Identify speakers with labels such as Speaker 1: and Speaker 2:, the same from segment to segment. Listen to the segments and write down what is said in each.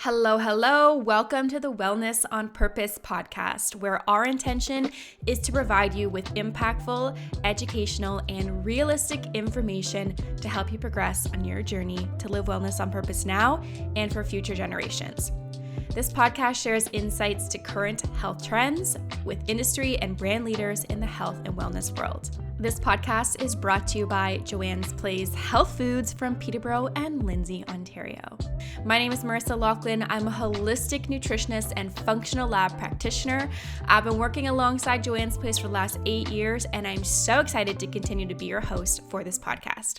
Speaker 1: Hello, hello. Welcome to the Wellness on Purpose podcast, where our intention is to provide you with impactful, educational, and realistic information to help you progress on your journey to live wellness on purpose now and for future generations. This podcast shares insights to current health trends with industry and brand leaders in the health and wellness world. This podcast is brought to you by Joanne's Place Health Foods from Peterborough and Lindsay, Ontario. My name is Marissa Lachlan. I'm a holistic nutritionist and functional lab practitioner. I've been working alongside Joanne's Place for the last 8 years, and I'm so excited to continue to be your host for this podcast.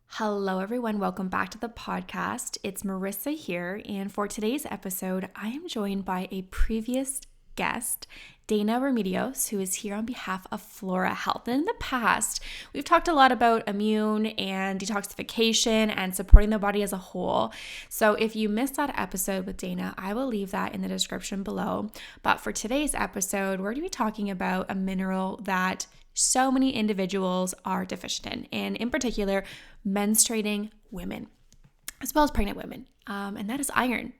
Speaker 1: Hello, everyone. Welcome back to the podcast. It's Marissa here, and for today's episode, I am joined by a previous guest, Dana Remedios, who is here on behalf of Flora Health. And in the past, we've talked a lot about immune and detoxification and supporting the body as a whole. So if you missed that episode with Dana, I will leave that in the description below. But for today's episode, we're going to be talking about a mineral that so many individuals are deficient in, and in particular, menstruating women, as well as pregnant women, and that is iron.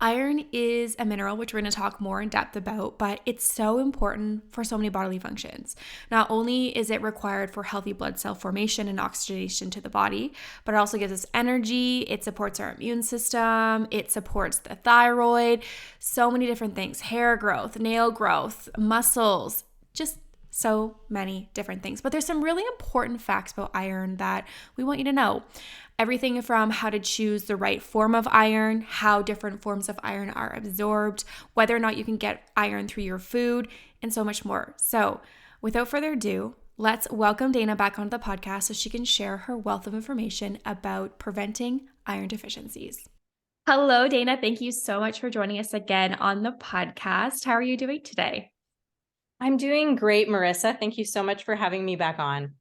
Speaker 1: Iron is a mineral which we're going to talk more in depth about, but it's so important for so many bodily functions. Not only is it required for healthy blood cell formation and oxygenation to the body, but it also gives us energy, it supports our immune system, it supports the thyroid, so many different things, hair growth, nail growth, muscles, just so many different things. But there's some really important facts about iron that we want you to know. Everything from how to choose the right form of iron, how different forms of iron are absorbed, whether or not you can get iron through your food, and so much more. So without further ado, let's welcome Dana back onto the podcast so she can share her wealth of information about preventing iron deficiencies. Hello, Dana. Thank you so much for joining us again on the podcast. How are you doing today?
Speaker 2: I'm doing great, Marissa. Thank you so much for having me back on.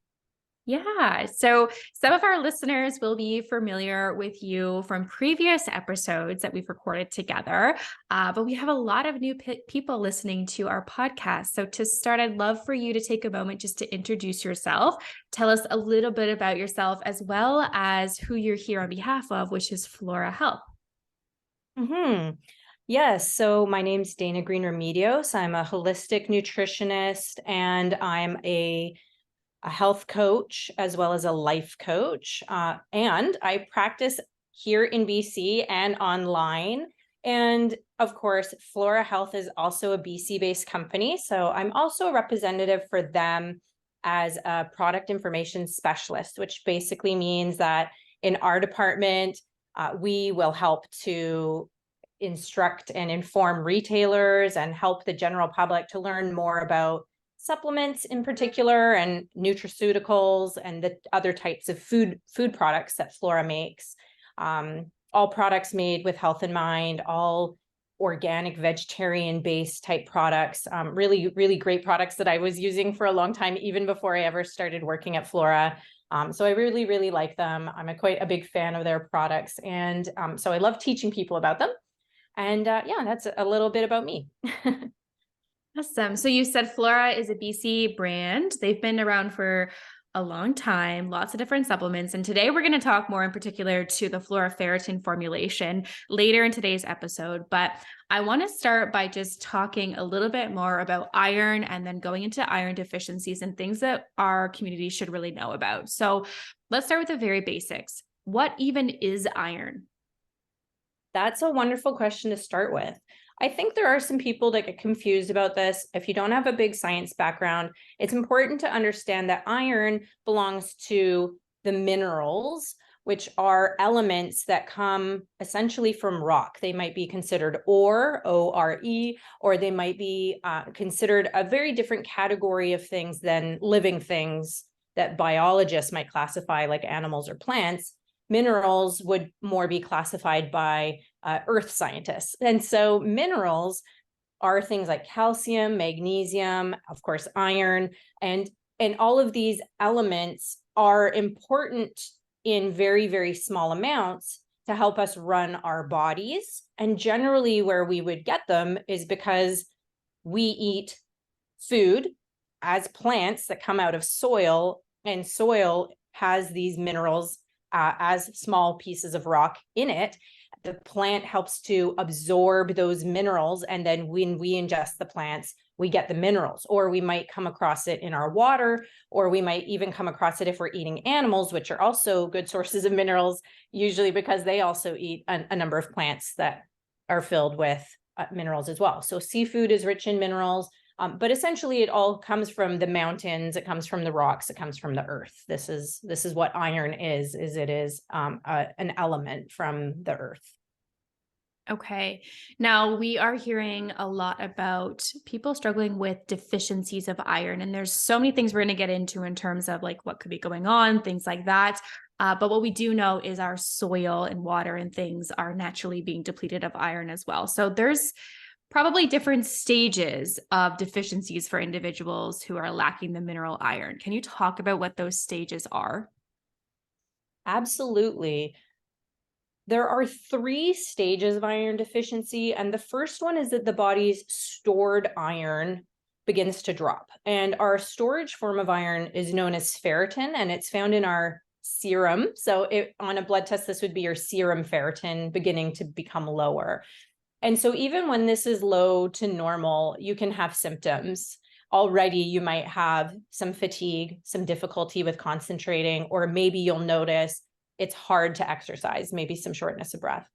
Speaker 1: Yeah. So some of our listeners will be familiar with you from previous episodes that we've recorded together, but we have a lot of new people listening to our podcast. So to start, I'd love for you to take a moment just to introduce yourself. Tell us a little bit about yourself as well as who you're here on behalf of, which is Flora Health.
Speaker 2: Yes. So my name's Dana Green Remedios. I'm a holistic nutritionist and I'm a health coach as well as a life coach. And I practice here in BC and online. And of course, Flora Health is also a BC-based company. So I'm also a representative for them as a product information specialist, which basically means that in our department, we will help to instruct and inform retailers and help the general public to learn more about supplements in particular and nutraceuticals and the other types of food products that Flora makes. All products made with health in mind, all organic, vegetarian-based type products, really, really great products that I was using for a long time, even before I ever started working at Flora. So I really, really like them. I'm quite a big fan of their products. And so I love teaching people about them. And yeah, that's a little bit about me.
Speaker 1: Awesome. So you said Flora is a BC brand. They've been around for a long time, lots of different supplements. And today we're going to talk more in particular to the Flora Ferritin formulation later in today's episode. But I want to start by just talking a little bit more about iron and then going into iron deficiencies and things that our community should really know about. So let's start with the very basics. What even is iron?
Speaker 2: That's a wonderful question to start with. I think there are some people that get confused about this. If you don't have a big science background, it's important to understand that iron belongs to the minerals, which are elements that come essentially from rock. They might be considered ore, O-R-E, or they might be considered a very different category of things than living things that biologists might classify like animals or plants. Minerals would more be classified by earth scientists. And so minerals are things like calcium, magnesium, of course, iron, and all of these elements are important in very, very small amounts to help us run our bodies. And generally where we would get them is because we eat food as plants that come out of soil, and soil has these minerals as small pieces of rock in it. the plant helps to absorb those minerals. And then when we ingest the plants, we get the minerals, or we might come across it in our water, or we might even come across it if we're eating animals, which are also good sources of minerals, usually because they also eat a number of plants that are filled with minerals as well. So seafood is rich in minerals, but essentially it all comes from the mountains, it comes from the rocks, it comes from the earth. This is what iron is it is an element from the earth.
Speaker 1: Okay. Now we are hearing a lot about people struggling with deficiencies of iron, and there's so many things we're going to get into in terms of like what could be going on, things like that. But what we do know is our soil and water and things are naturally being depleted of iron as well. So there's probably different stages of deficiencies for individuals who are lacking the mineral iron. Can you talk about what those stages are?
Speaker 2: Absolutely. There are 3 stages of iron deficiency, and the first one is that the body's stored iron begins to drop. And our storage form of iron is known as ferritin, and it's found in our serum. So on a blood test, this would be your serum ferritin beginning to become lower. And so even when this is low to normal, you can have symptoms. Already you might have some fatigue, some difficulty with concentrating, or maybe you'll notice it's hard to exercise, maybe some shortness of breath.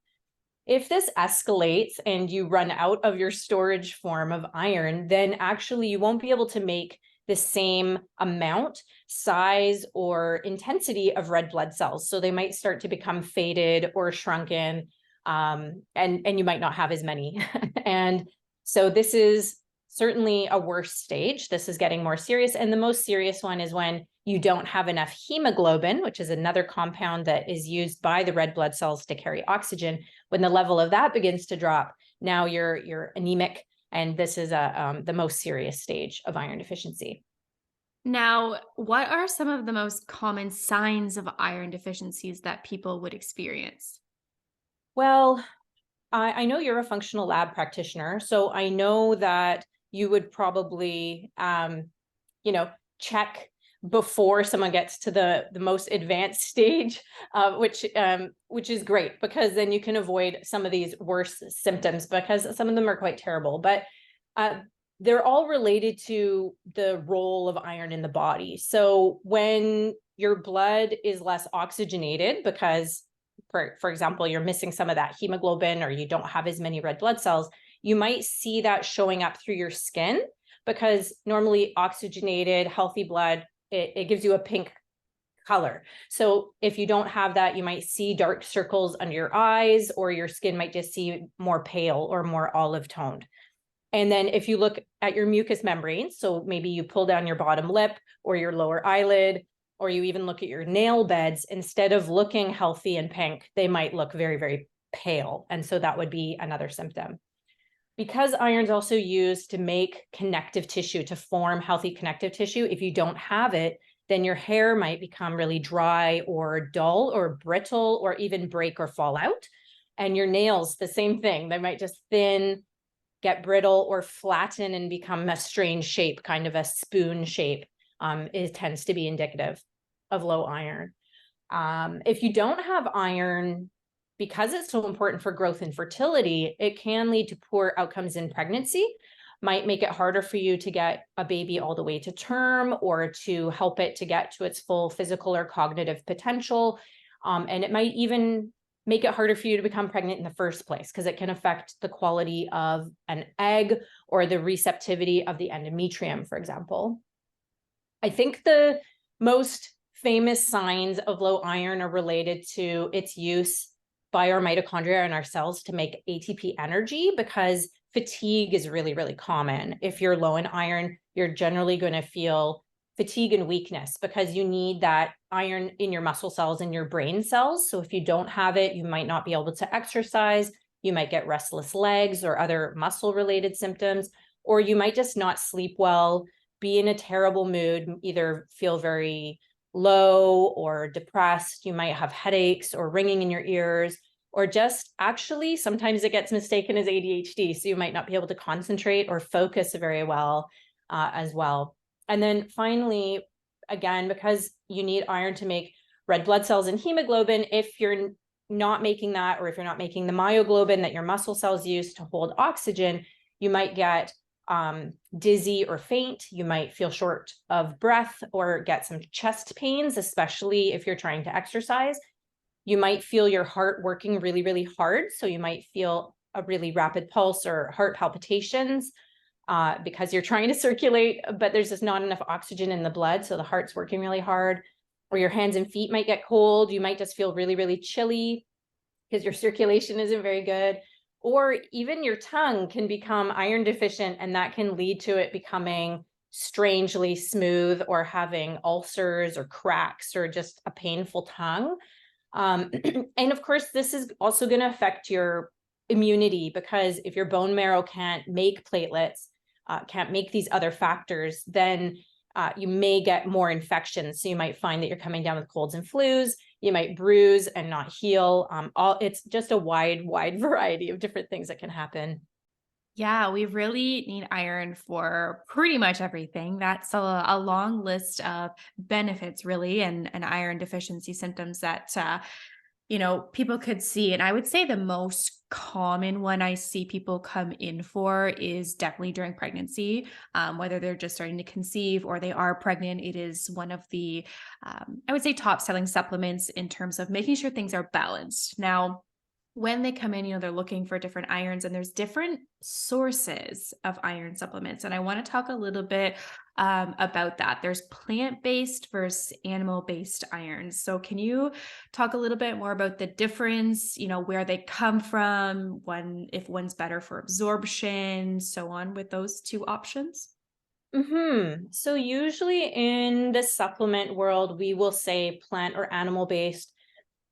Speaker 2: If this escalates and you run out of your storage form of iron, then actually you won't be able to make the same amount, size, or intensity of red blood cells. So they might start to become faded or shrunken, and you might not have as many. And so this is certainly a worse stage. This is getting more serious. And the most serious one is when you don't have enough hemoglobin, which is another compound that is used by the red blood cells to carry oxygen. When the level of that begins to drop, now you're anemic, and this is the most serious stage of iron deficiency.
Speaker 1: Now, what are some of the most common signs of iron deficiencies that people would experience?
Speaker 2: Well, I know you're a functional lab practitioner, so I know that you would probably, check before someone gets to the most advanced stage, which is great, because then you can avoid some of these worse symptoms, because some of them are quite terrible. But uh, they're all related to the role of iron in the body. So when your blood is less oxygenated, because for example, you're missing some of that hemoglobin, or you don't have as many red blood cells, you might see that showing up through your skin, because normally oxygenated, healthy blood, it gives you a pink color. So if you don't have that, you might see dark circles under your eyes, or your skin might just see more pale or more olive toned. And then if you look at your mucous membranes, so maybe you pull down your bottom lip or your lower eyelid, or you even look at your nail beds, instead of looking healthy and pink, they might look very, very pale. And so that would be another symptom. Because iron's also used to make connective tissue, to form healthy connective tissue, if you don't have it, then your hair might become really dry or dull or brittle, or even break or fall out. And your nails, the same thing. They might just thin, get brittle, or flatten and become a strange shape, kind of a spoon shape. It tends to be indicative of low iron. If you don't have iron, because it's so important for growth and fertility, it can lead to poor outcomes in pregnancy, might make it harder for you to get a baby all the way to term, or to help it to get to its full physical or cognitive potential. And it might even make it harder for you to become pregnant in the first place, because it can affect the quality of an egg or the receptivity of the endometrium, for example. I think the most famous signs of low iron are related to its use by our mitochondria and our cells to make ATP energy, because fatigue is really, really common. If you're low in iron, you're generally going to feel fatigue and weakness, because you need that iron in your muscle cells and your brain cells. So if you don't have it, you might not be able to exercise. You might get restless legs or other muscle related symptoms, or you might just not sleep well, be in a terrible mood, either feel very low or depressed. You might have headaches or ringing in your ears, or just actually sometimes it gets mistaken as ADHD. So you might not be able to concentrate or focus very well as well. And then finally, again, because you need iron to make red blood cells and hemoglobin, if you're not making that, or if you're not making the myoglobin that your muscle cells use to hold oxygen, you might get dizzy or faint. You might feel short of breath or get some chest pains, especially if you're trying to exercise. You might feel your heart working really, really hard. So you might feel a really rapid pulse or heart palpitations because you're trying to circulate, but there's just not enough oxygen in the blood. So the heart's working really hard. Or your hands and feet might get cold. You might just feel really, really chilly because your circulation isn't very good. Or even your tongue can become iron deficient, and that can lead to it becoming strangely smooth or having ulcers or cracks or just a painful tongue. And of course, this is also going to affect your immunity, because if your bone marrow can't make platelets, can't make these other factors, then you may get more infections. So you might find that you're coming down with colds and flus. You might bruise and not heal. It's just a wide variety of different things that can happen.
Speaker 1: Yeah, we really need iron for pretty much everything. That's a long list of benefits, really, and iron deficiency symptoms that people could see. And I would say the most common one I see people come in for is definitely during pregnancy, whether they're just starting to conceive or they are pregnant. It is one of the, I would say, top selling supplements in terms of making sure things are balanced. Now, when they come in, they're looking for different irons, and there's different sources of iron supplements. And I want to talk a little bit about that. There's plant-based versus animal-based irons. So can you talk a little bit more about the difference, where they come from, if one's better for absorption, so on with those two options?
Speaker 2: So usually in the supplement world, we will say plant or animal-based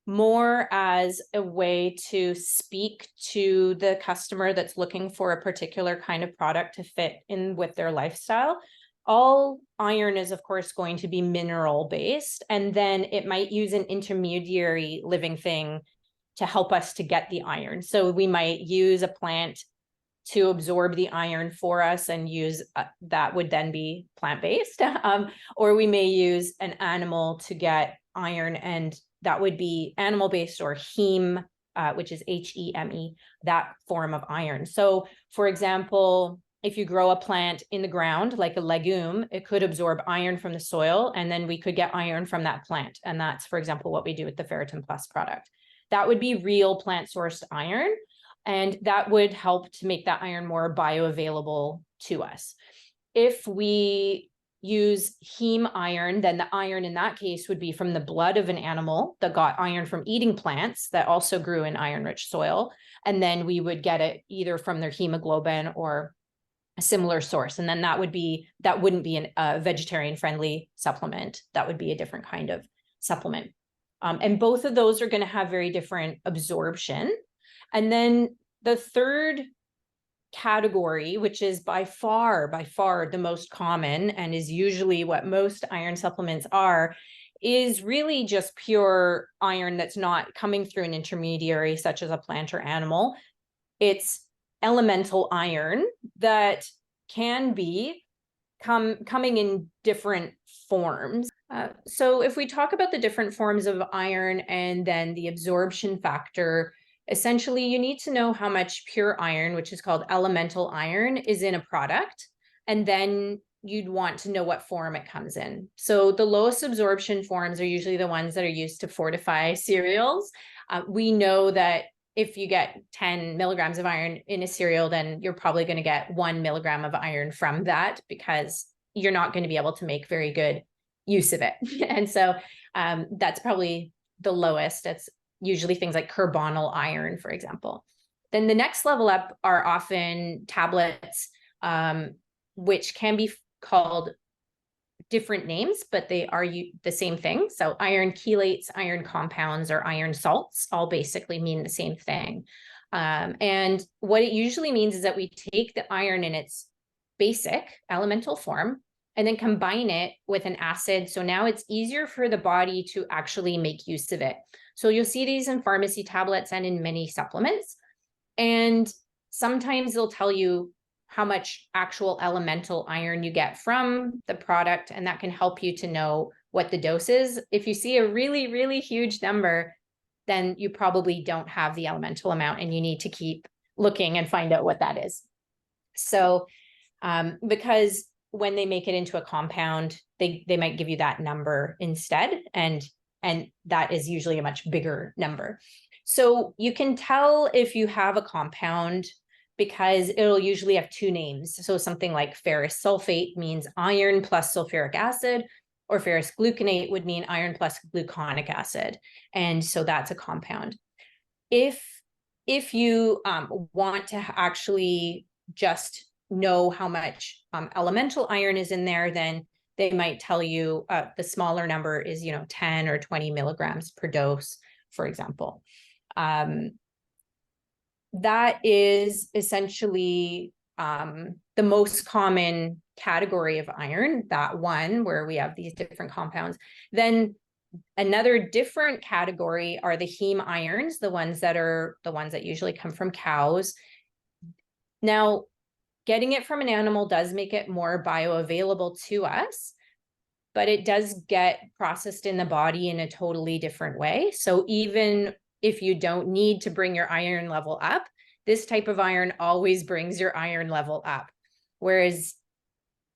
Speaker 2: more as a way to speak to the customer that's looking for a particular kind of product to fit in with their lifestyle. All iron is, of course, going to be mineral based, and then it might use an intermediary living thing to help us to get the iron. So we might use a plant to absorb the iron for us and use that would then be plant-based. Or we may use an animal to get iron, and that would be animal-based or heme, which is HEME, that form of iron. So for example, if you grow a plant in the ground, like a legume, it could absorb iron from the soil, and then we could get iron from that plant. And that's, for example, what we do with the Ferritin Plus product. That would be real plant-sourced iron. And that would help to make that iron more bioavailable to us. If we use heme iron, then the iron in that case would be from the blood of an animal that got iron from eating plants that also grew in iron-rich soil. And then we would get it either from their hemoglobin or a similar source. And then that wouldn't be a vegetarian-friendly supplement. That would be a different kind of supplement. And both of those are going to have very different absorption. And then the third category, which is by far the most common and is usually what most iron supplements are, is really just pure iron that's not coming through an intermediary such as a plant or animal. It's elemental iron that can be coming in different forms. So if we talk about the different forms of iron and then the absorption factor, essentially you need to know how much pure iron, which is called elemental iron, is in a product. And then you'd want to know what form it comes in. So the lowest absorption forms are usually the ones that are used to fortify cereals. We know that if you get 10 milligrams of iron in a cereal, then you're probably going to get 1 milligram of iron from that, because you're not going to be able to make very good use of it. And so that's probably the lowest. It's usually things like carbonyl iron, for example. Then the next level up are often tablets, which can be called different names, but they are the same thing. So iron chelates, iron compounds, or iron salts all basically mean the same thing. And what it usually means is that we take the iron in its basic elemental form and then combine it with an acid. So now it's easier for the body to actually make use of it. So you'll see these in pharmacy tablets and in many supplements. And sometimes they'll tell you how much actual elemental iron you get from the product, and that can help you to know what the dose is. If you see a really, really huge number, then you probably don't have the elemental amount and you need to keep looking and find out what that is. So, because when they make it into a compound, they might give you that number instead. And that is usually a much bigger number. So you can tell if you have a compound because it'll usually have two names. So something like ferrous sulfate means iron plus sulfuric acid, or ferrous gluconate would mean iron plus gluconic acid. And so that's a compound. If you want to actually just know how much elemental iron is in there, then they might tell you the smaller number is 10 or 20 milligrams per dose, for example. That is essentially the most common category of iron, that one where we have these different compounds. Then another different category are the heme irons, the ones that usually come from cows. Now, getting it from an animal does make it more bioavailable to us, but it does get processed in the body in a totally different way. So even if you don't need to bring your iron level up, this type of iron always brings your iron level up. Whereas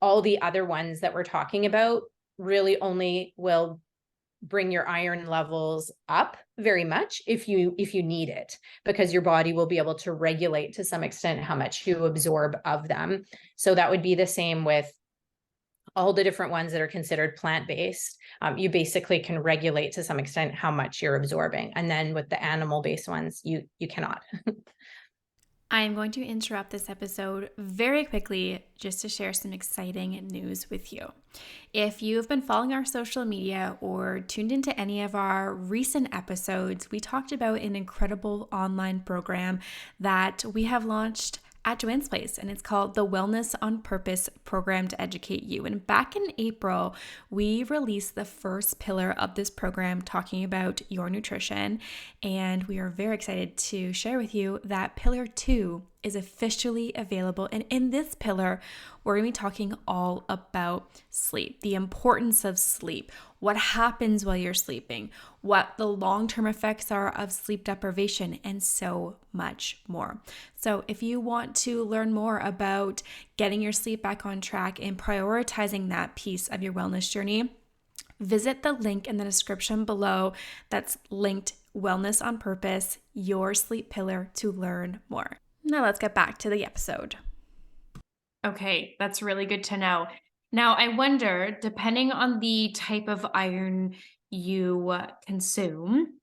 Speaker 2: all the other ones that we're talking about really only will bring your iron levels up very much if you need it, because your body will be able to regulate to some extent how much you absorb of them. So that would be the same with all the different ones that are considered plant-based. You basically can regulate to some extent how much you're absorbing. And then with the animal-based ones, you cannot.
Speaker 1: I am going to interrupt this episode very quickly just to share some exciting news with you. If you've been following our social media or tuned into any of our recent episodes, we talked about an incredible online program that we have launched at Joanne's Place, and it's called the Wellness on Purpose Program to Educate You. And back in April, we released the first pillar of this program talking about your nutrition, and we are very excited to share with you that pillar 2 is officially available. And in this pillar, we're going to be talking all about sleep, the importance of sleep, what happens while you're sleeping, what the long-term effects are of sleep deprivation, and so much more. So if you want to learn more about getting your sleep back on track and prioritizing that piece of your wellness journey, visit the link in the description below that's linked Wellness on Purpose, your sleep pillar, to learn more. Now let's get back to the episode. Okay, that's really good to know. Now, I wonder, depending on the type of iron you consume,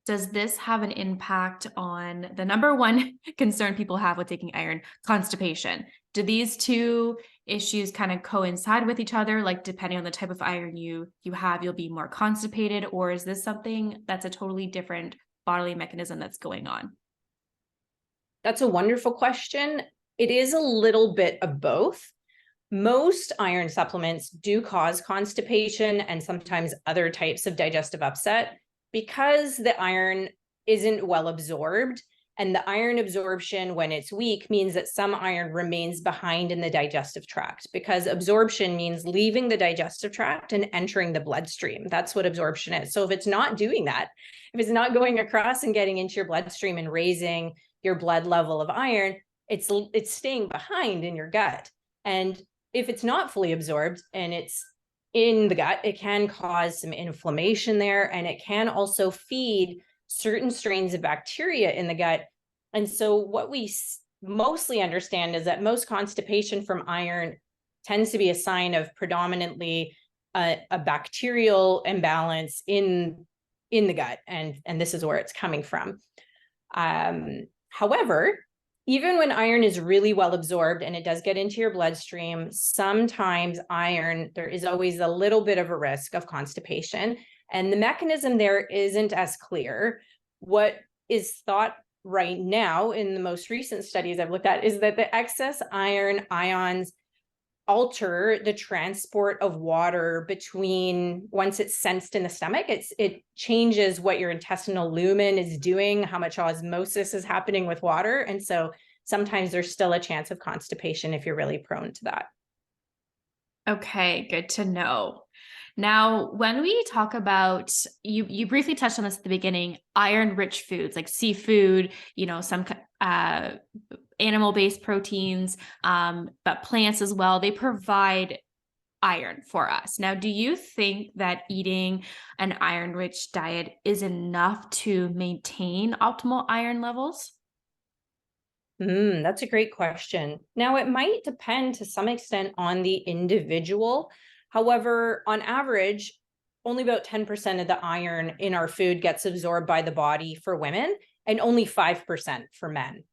Speaker 1: does this have an impact on the number one concern people have with taking iron, constipation? Do these two issues kind of coincide with each other? Like, depending on the type of iron you have, you'll be more constipated, or is this something that's a totally different bodily mechanism that's going on?
Speaker 2: That's a wonderful question. It is a little bit of both. Most iron supplements do cause constipation and sometimes other types of digestive upset because the iron isn't well absorbed. And the iron absorption, when it's weak, means that some iron remains behind in the digestive tract, because absorption means leaving the digestive tract and entering the bloodstream. That's what absorption is. So if it's not doing that, if it's not going across and getting into your bloodstream and raising your blood level of iron, it's staying behind in your gut. And if it's not fully absorbed and it's in the gut, it can cause some inflammation there, and it can also feed certain strains of bacteria in the gut. And so what we mostly understand is that most constipation from iron tends to be a sign of predominantly a bacterial imbalance in the gut, and this is where it's coming from. However, even when iron is really well absorbed and it does get into your bloodstream, sometimes there is always a little bit of a risk of constipation. And the mechanism there isn't as clear. What is thought right now in the most recent studies I've looked at is that the excess iron ions alter the transport of water between, once it's sensed in the stomach, it changes what your intestinal lumen is doing, how much osmosis is happening with water. And so sometimes there's still a chance of constipation if you're really prone to that.
Speaker 1: Okay, good to know. Now, when we talk about, you briefly touched on this at the beginning, iron-rich foods like seafood, some animal-based proteins, but plants as well, they provide iron for us. Now, do you think that eating an iron-rich diet is enough to maintain optimal iron levels?
Speaker 2: That's a great question. Now, it might depend to some extent on the individual. However, on average, only about 10% of the iron in our food gets absorbed by the body for women and only 5% for men.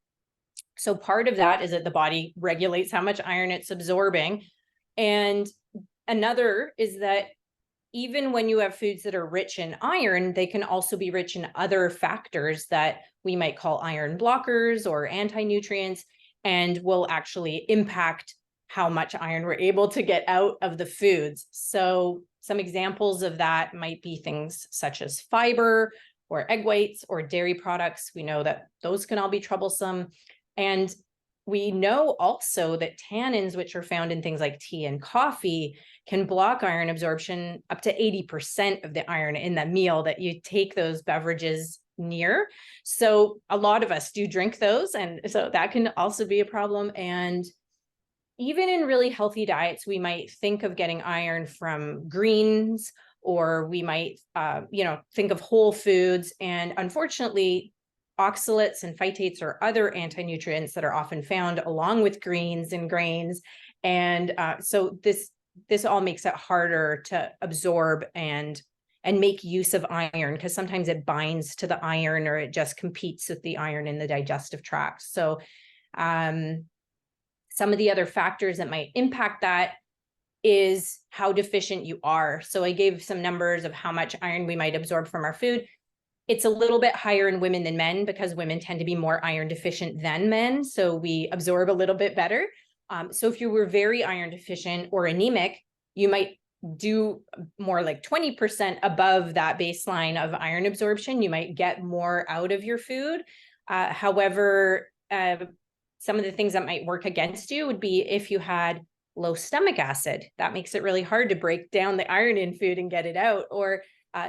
Speaker 2: So part of that is that the body regulates how much iron it's absorbing. And another is that even when you have foods that are rich in iron, they can also be rich in other factors that we might call iron blockers or anti-nutrients, and will actually impact how much iron we're able to get out of the foods. So some examples of that might be things such as fiber or egg whites or dairy products. We know that those can all be troublesome. And we know also that tannins, which are found in things like tea and coffee, can block iron absorption up to 80% of the iron in the meal that you take those beverages near. So a lot of us do drink those, and so that can also be a problem. And even in really healthy diets, we might think of getting iron from greens, or we might, think of whole foods. And unfortunately, oxalates and phytates are other anti-nutrients that are often found along with greens and grains. And so this all makes it harder to absorb and make use of iron, because sometimes it binds to the iron or it just competes with the iron in the digestive tract. So some of the other factors that might impact that is how deficient you are. So I gave some numbers of how much iron we might absorb from our food. It's a little bit higher in women than men because women tend to be more iron deficient than men. So we absorb a little bit better. So if you were very iron deficient or anemic, you might do more like 20% above that baseline of iron absorption. You might get more out of your food. However, some of the things that might work against you would be if you had low stomach acid. That makes it really hard to break down the iron in food and get it out. Or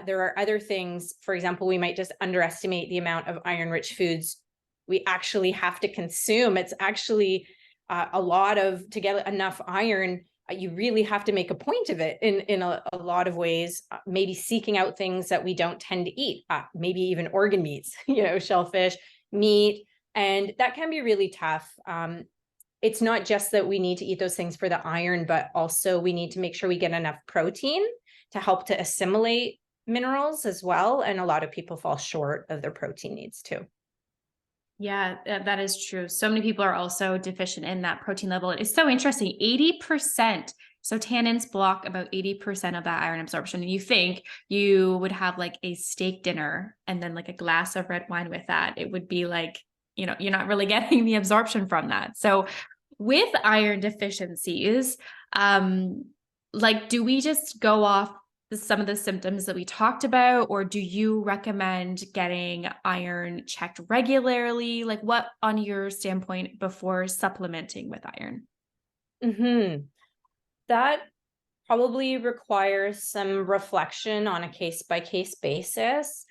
Speaker 2: there are other things. For example, we might just underestimate the amount of iron-rich foods we actually have to consume. It's actually a lot of, to get enough iron, you really have to make a point of it in a lot of ways, maybe seeking out things that we don't tend to eat, maybe even organ meats, shellfish, meat, and that can be really tough. It's not just that we need to eat those things for the iron, but also we need to make sure we get enough protein to help to assimilate minerals as well. And a lot of people fall short of their protein needs too.
Speaker 1: Yeah, that is true. So many people are also deficient in that protein level. It's so interesting. 80%. So tannins block about 80% of that iron absorption. And you think you would have like a steak dinner and then like a glass of red wine with that. It would be like, you're not really getting the absorption from that. So with iron deficiencies, do we just go off some of the symptoms that we talked about, or do you recommend getting iron checked regularly? Like what on your standpoint before supplementing with iron?
Speaker 2: That probably requires some reflection on a case-by-case basis.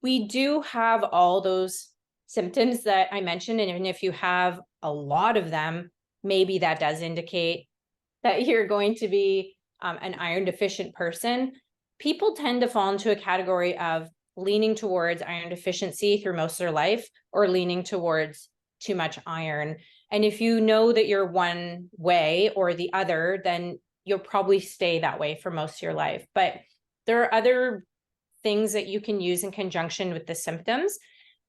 Speaker 2: We do have all those symptoms that I mentioned, and even if you have a lot of them, maybe that does indicate that you're going to be an iron deficient person. People tend to fall into a category of leaning towards iron deficiency through most of their life, or leaning towards too much iron. And if you know that you're one way or the other, then you'll probably stay that way for most of your life. But there are other things that you can use in conjunction with the symptoms.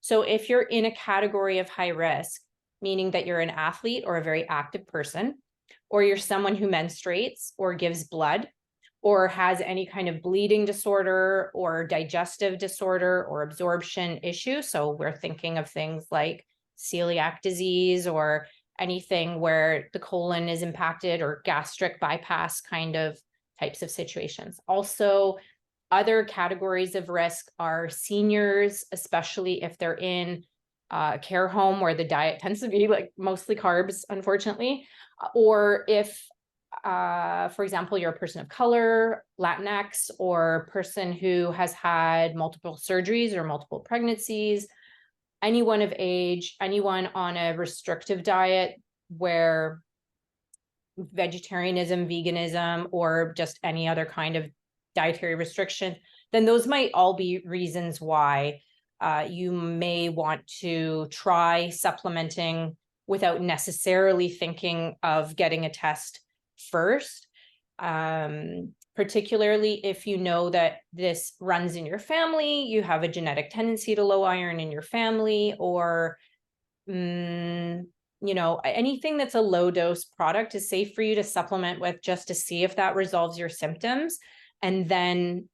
Speaker 2: So if you're in a category of high risk, meaning that you're an athlete or a very active person, or you're someone who menstruates or gives blood, or has any kind of bleeding disorder or digestive disorder or absorption issue. So we're thinking of things like celiac disease or anything where the colon is impacted, or gastric bypass kind of types of situations. Also, other categories of risk are seniors, especially if they're in a care home where the diet tends to be like mostly carbs, unfortunately, or if for example, you're a person of color, Latinx, or person who has had multiple surgeries or multiple pregnancies, anyone of age, anyone on a restrictive diet where vegetarianism, veganism, or just any other kind of dietary restriction, then those might all be reasons why you may want to try supplementing without necessarily thinking of getting a test first. Particularly if you know that this runs in your family, you have a genetic tendency to low iron in your family, or anything that's a low dose product is safe for you to supplement with, just to see if that resolves your symptoms. And then,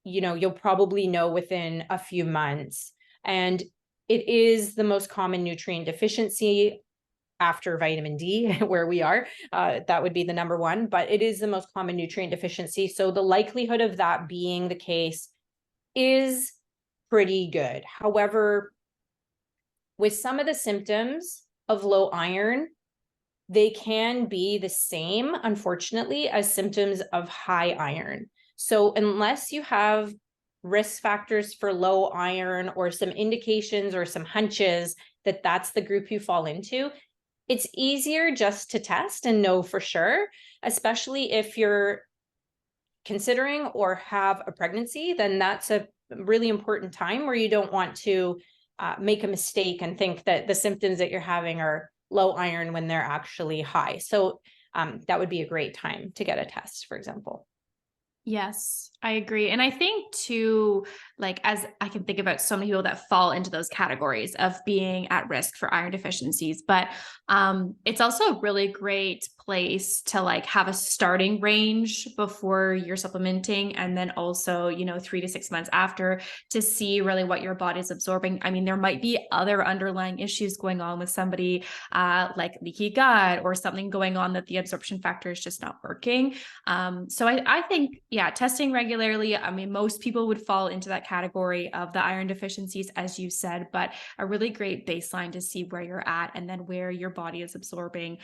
Speaker 2: you'll probably know within a few months. And it is the most common nutrient deficiency after vitamin D, where we are. That would be the number one, but it is the most common nutrient deficiency. So the likelihood of that being the case is pretty good. However, with some of the symptoms of low iron, they can be the same, unfortunately, as symptoms of high iron. So unless you have risk factors for low iron or some indications or some hunches that that's the group you fall into, it's easier just to test and know for sure, especially if you're considering or have a pregnancy. Then that's a really important time where you don't want to make a mistake and think that the symptoms that you're having are low iron when they're actually high. So that would be a great time to get a test, for example.
Speaker 1: Yes, I agree. And I think too, like, as I can think about so many people that fall into those categories of being at risk for iron deficiencies, but it's also a really great place to like have a starting range before you're supplementing. And then also, 3 to 6 months after, to see really what your body's absorbing. I mean, there might be other underlying issues going on with somebody like leaky gut or something going on that the absorption factor is just not working. So I think, yeah, testing regularly. I mean, most people would fall into that category of the iron deficiencies, as you said, but a really great baseline to see where you're at and then where your body is absorbing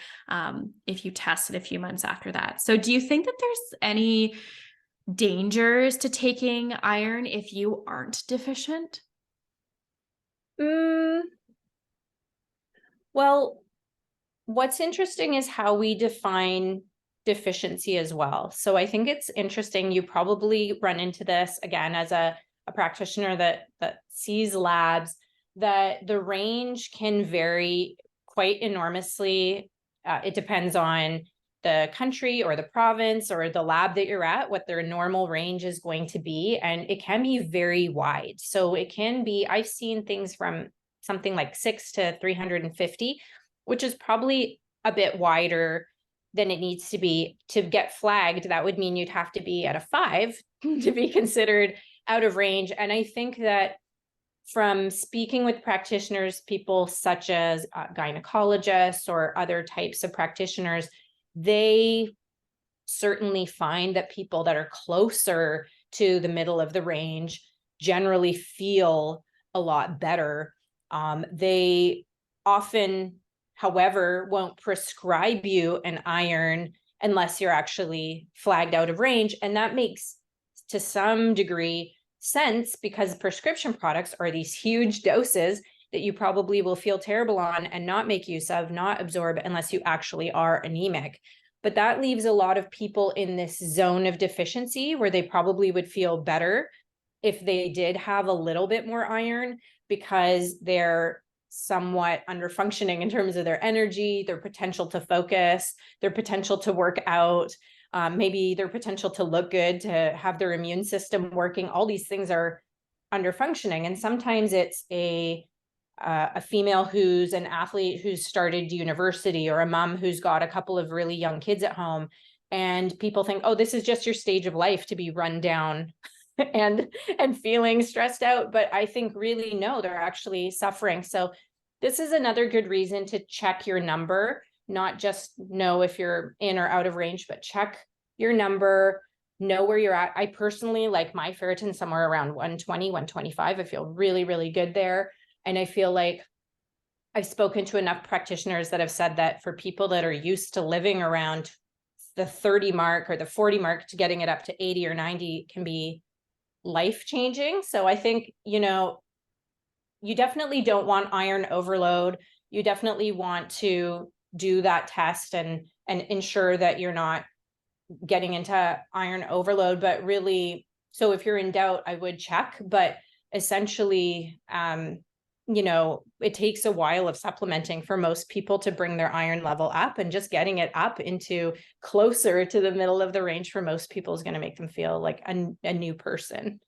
Speaker 1: if you test it a few months after that. So do you think that there's any dangers to taking iron if you aren't deficient?
Speaker 2: Well, what's interesting is how we define deficiency as well. So I think it's interesting. You probably run into this again as a practitioner that sees labs, that the range can vary quite enormously. It depends on the country or the province or the lab that you're at, what their normal range is going to be. And it can be very wide. So it can be, I've seen things from something like 6 to 350, which is probably a bit wider than it needs to be to get flagged. That would mean you'd have to be at a 5 to be considered out of range. And I think that from speaking with practitioners, people such as gynecologists or other types of practitioners, they certainly find that people that are closer to the middle of the range generally feel a lot better. They often, however, won't prescribe you an iron unless you're actually flagged out of range. And that makes, to some degree, sense, because prescription products are these huge doses that you probably will feel terrible on and not make use of, not absorb, unless you actually are anemic. But that leaves a lot of people in this zone of deficiency where they probably would feel better if they did have a little bit more iron, because they're somewhat under functioning in terms of their energy, their potential to focus, their potential to work out, maybe their potential to look good, to have their immune system working. All these things are under functioning. And sometimes it's a female who's an athlete who's started university, or a mom who's got a couple of really young kids at home. And people think, oh, this is just your stage of life to be run down and feeling stressed out. But I think really, no, they're actually suffering. So this is another good reason to check your number, not just know if you're in or out of range, but check your number, know where you're at. I personally like my ferritin somewhere around 120, 125. I feel really, really good there. And I feel like I've spoken to enough practitioners that have said that for people that are used to living around the 30 mark or the 40 mark to getting it up to 80 or 90 can be life-changing. So I think, you definitely don't want iron overload. You definitely want to do that test and ensure that you're not getting into iron overload. But really, so if you're in doubt, I would check. But essentially, it takes a while of supplementing for most people to bring their iron level up, and just getting it up into closer to the middle of the range for most people is going to make them feel like a new person.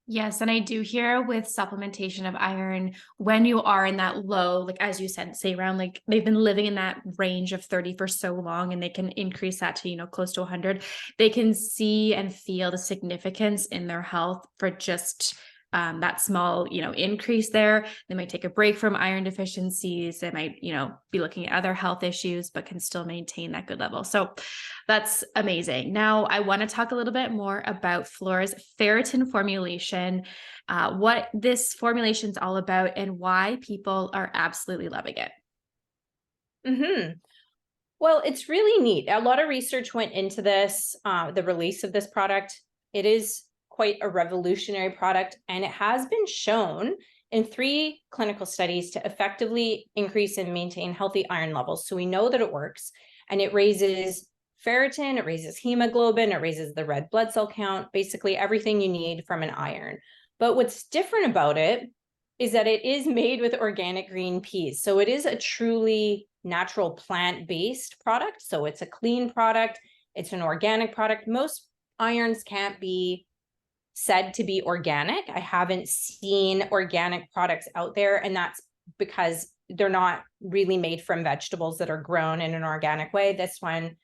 Speaker 1: Yes, and I do hear with supplementation of iron, when you are in that low, like as you said, say around, like they've been living in that range of 30 for so long, and they can increase that to, close to 100, they can see and feel the significance in their health for just that small, increase there. They might take a break from iron deficiencies. They might, be looking at other health issues, but can still maintain that good level. So that's amazing. Now, I want to talk a little bit more about Flora's ferritin formulation, what this formulation is all about, and why people are absolutely loving it.
Speaker 2: Mm-hmm. Well, it's really neat. A lot of research went into this, the release of this product. It is quite a revolutionary product, and it has been shown in 3 clinical studies to effectively increase and maintain healthy iron levels. So we know that it works, and it raises ferritin, it raises hemoglobin, it raises the red blood cell count, basically everything you need from an iron. But what's different about it is that it is made with organic green peas. So it is a truly natural plant-based product. So it's a clean product. It's an organic product. Most irons can't be said to be organic. I haven't seen organic products out there, and that's because they're not really made from vegetables that are grown in an organic way. This one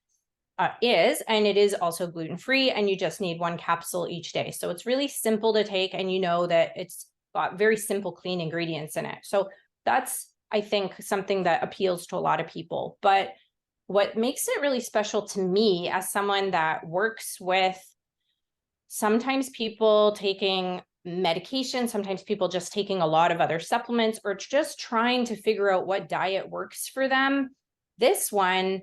Speaker 2: is, and it is also gluten-free, and you just need 1 capsule each day. So it's really simple to take, and that it's got very simple, clean ingredients in it. So that's, I think, something that appeals to a lot of people. But what makes it really special to me, as someone that works with sometimes people taking medication, sometimes people just taking a lot of other supplements, or just trying to figure out what diet works for them, this one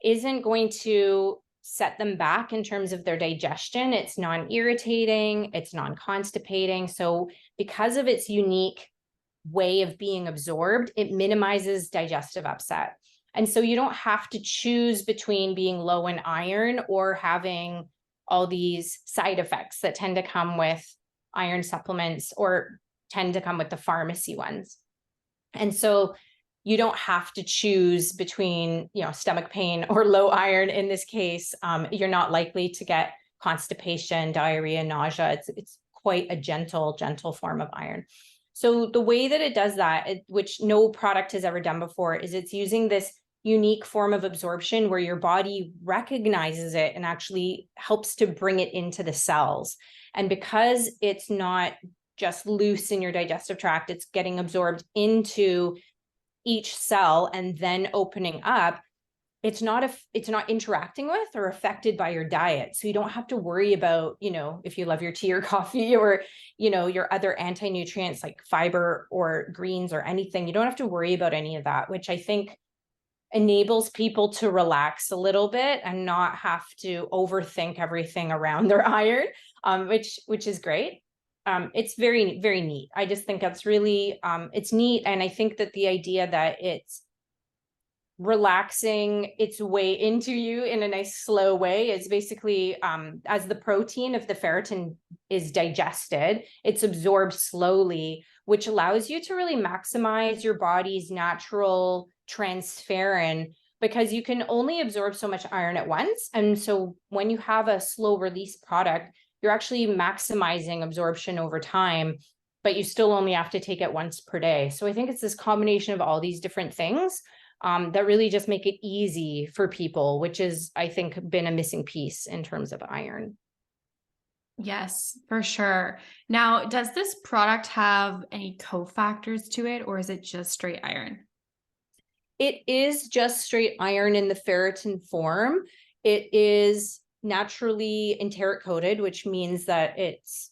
Speaker 2: isn't going to set them back in terms of their digestion. It's non-irritating, it's non-constipating. So because of its unique way of being absorbed, it minimizes digestive upset. And so you don't have to choose between being low in iron or having all these side effects that tend to come with iron supplements, or tend to come with the pharmacy ones. And so you don't have to choose between, stomach pain or low iron. In this case, you're not likely to get constipation, diarrhea, nausea. It's quite a gentle form of iron. So the way that it does that, which no product has ever done before, is it's using this unique form of absorption where your body recognizes it and actually helps to bring it into the cells. And because it's not just loose in your digestive tract, it's getting absorbed into each cell and then opening up. It's not interacting with or affected by your diet. So you don't have to worry about, if you love your tea or coffee, or, your other anti-nutrients like fiber or greens or anything. You don't have to worry about any of that, which I think enables people to relax a little bit and not have to overthink everything around their iron, which is great. It's very, very neat. I just think that's really, it's neat. And I think that the idea that it's relaxing its way into you in a nice slow way is basically, as the protein of the ferritin is digested, it's absorbed slowly, which allows you to really maximize your body's natural transferrin, because you can only absorb so much iron at once. And so when you have a slow release product, you're actually maximizing absorption over time, but you still only have to take it once per day. So I think it's this combination of all these different things that really just make it easy for people, which is, I think, been a missing piece in terms of iron.
Speaker 1: Yes, for sure. Now, does this product have any cofactors to it, or is it just straight iron?
Speaker 2: It is just straight iron in the ferritin form. It is naturally enteric coated, which means that it's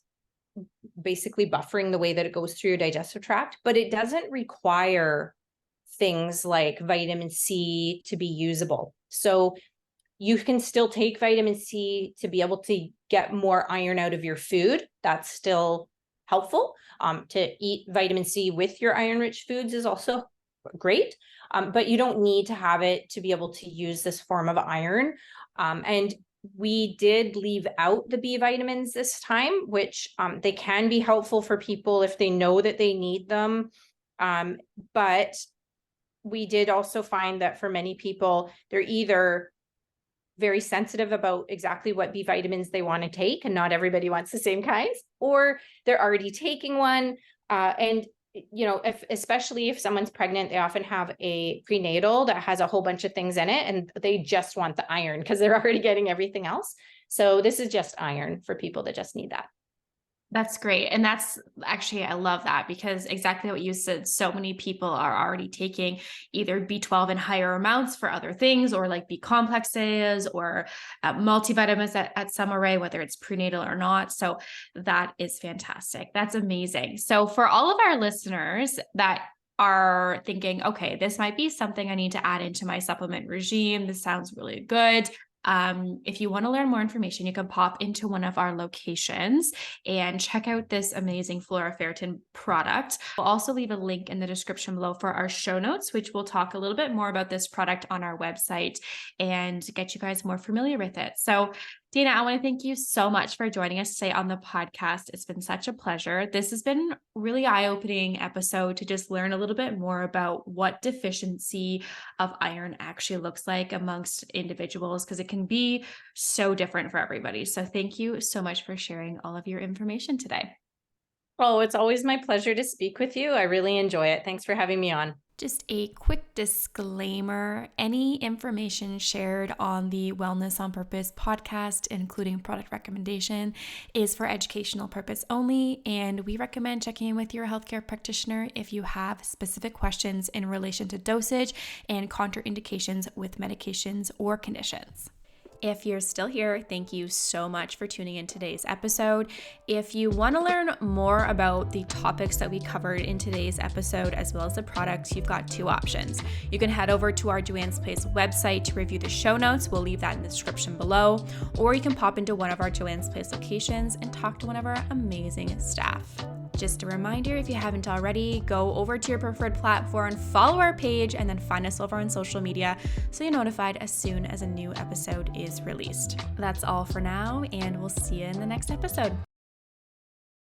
Speaker 2: basically buffering the way that it goes through your digestive tract, but it doesn't require things like vitamin C to be usable. So You can still take vitamin C to be able to get more iron out of your food. That's still helpful. To eat vitamin C with your iron-rich foods is also great, but you don't need to have it to be able to use this form of iron. And we did leave out the B vitamins this time, which they can be helpful for people if they know that they need them. But we did also find that for many people, they're either very sensitive about exactly what B vitamins they want to take, and not everybody wants the same kinds, or they're already taking one. And especially if someone's pregnant, they often have a prenatal that has a whole bunch of things in it, and they just want the iron because they're already getting everything else. So this is just iron for people that just need that.
Speaker 1: That's great. And that's actually, I love that, because exactly what you said, so many people are already taking either B12 in higher amounts for other things, or like B complexes, or multivitamins at some array, whether it's prenatal or not. So that is fantastic. That's amazing. So for all of our listeners that are thinking, okay, this might be something I need to add into my supplement regime, this sounds really good. If you want to learn more information, you can pop into one of our locations and check out this amazing fluoroferritin product. We'll also leave a link in the description below for our show notes, which will talk a little bit more about this product on our website and get you guys more familiar with it. So Dana, I want to thank you so much for joining us today on the podcast. It's been such a pleasure. This has been really eye-opening episode to just learn a little bit more about what deficiency of iron actually looks like amongst individuals, because it can be so different for everybody. So thank you so much for sharing all of your information today.
Speaker 2: Oh, it's always my pleasure to speak with you. I really enjoy it. Thanks for having me on.
Speaker 1: Just a quick disclaimer, any information shared on the Wellness on Purpose podcast, including product recommendation, is for educational purpose only, and we recommend checking in with your healthcare practitioner if you have specific questions in relation to dosage and contraindications with medications or conditions. If you're still here, thank you so much for tuning in today's episode. If you want to learn more about the topics that we covered in today's episode, as well as the products, you've got two options. You can head over to our Joanne's Place website to review the show notes. We'll leave that in the description below. Or you can pop into one of our Joanne's Place locations and talk to one of our amazing staff. Just a reminder, if you haven't already, go over to your preferred platform, follow our page, and then find us over on social media so you're notified as soon as a new episode is released. That's all for now, and we'll see you in the next episode.